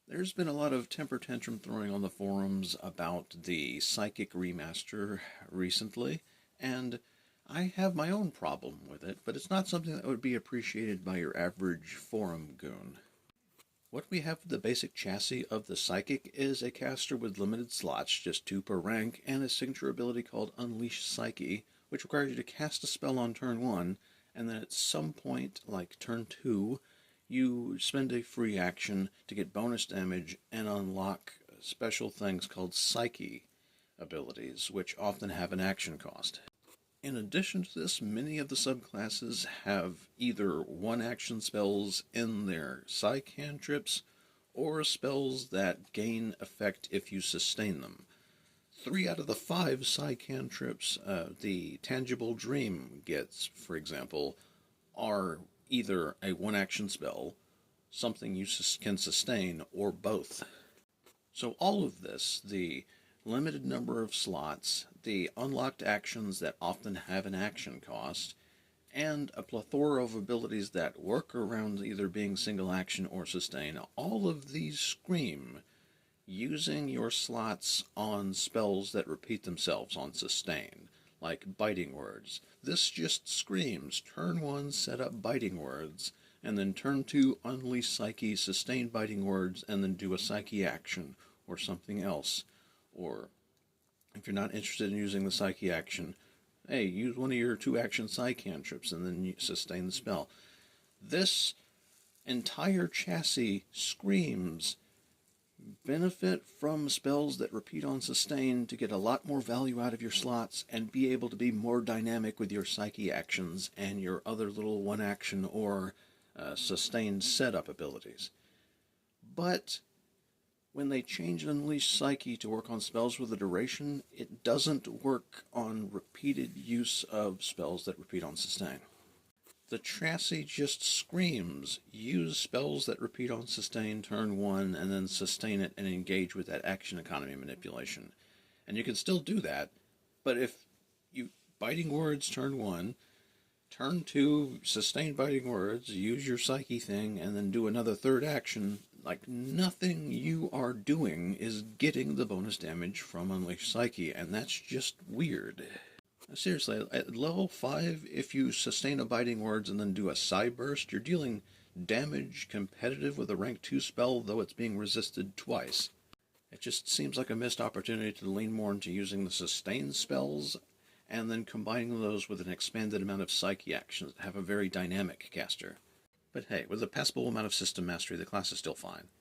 There's been a lot of temper tantrum throwing on the forums about the Psychic Remaster recently, and I have my own problem with it, but it's not something that would be appreciated by your average forum goon. What we have for the basic chassis of the Psychic is a caster with limited slots, just 2 per rank, and a signature ability called Unleash Psyche, which requires you to cast a spell on turn 1, and then at some point, like turn 2, you spend a free action to get bonus damage and unlock special things called Psyche abilities, which often have an action cost. In addition to this, many of the subclasses have either one-action spells in their psych cantrips, or spells that gain effect if you sustain them. 3 out of the 5 psych cantrips the Tangible Dream gets, for example, are either a one-action spell, something you can sustain, or both. So all of this, the limited number of slots, the unlocked actions that often have an action cost, and a plethora of abilities that work around either being single action or sustain, all of these scream using your slots on spells that repeat themselves on sustain, like Biting Words. This just screams, turn 1 set up Biting Words, and then turn 2 unleash Psyche, sustain Biting Words, and then do a Psyche action, or something else. Or, if you're not interested in using the Psyche action, hey, use one of your 2-action Psych cantrips, and then you sustain the spell. This entire chassis screams benefit from spells that repeat on sustain to get a lot more value out of your slots and be able to be more dynamic with your Psyche actions and your other little one-action or sustained setup abilities. But when they change Unleash Psyche to work on spells with a duration, it doesn't work on repeated use of spells that repeat on sustain. The chassis just screams, use spells that repeat on sustain turn 1 and then sustain it and engage with that action economy manipulation. And you can still do that, but if you Biting Words turn 1, turn 2, sustain Biting Words, use your Psyche thing, and then do another third action, like nothing you are doing is getting the bonus damage from Unleash Psyche, and that's just weird. Seriously, at level 5, if you sustain a Biting Words and then do a Psy Burst, you're dealing damage competitive with a rank 2 spell, though it's being resisted twice. It just seems like a missed opportunity to lean more into using the sustain spells, and then combining those with an expanded amount of Psyche actions that have a very dynamic caster. But hey, with a passable amount of system mastery, the class is still fine.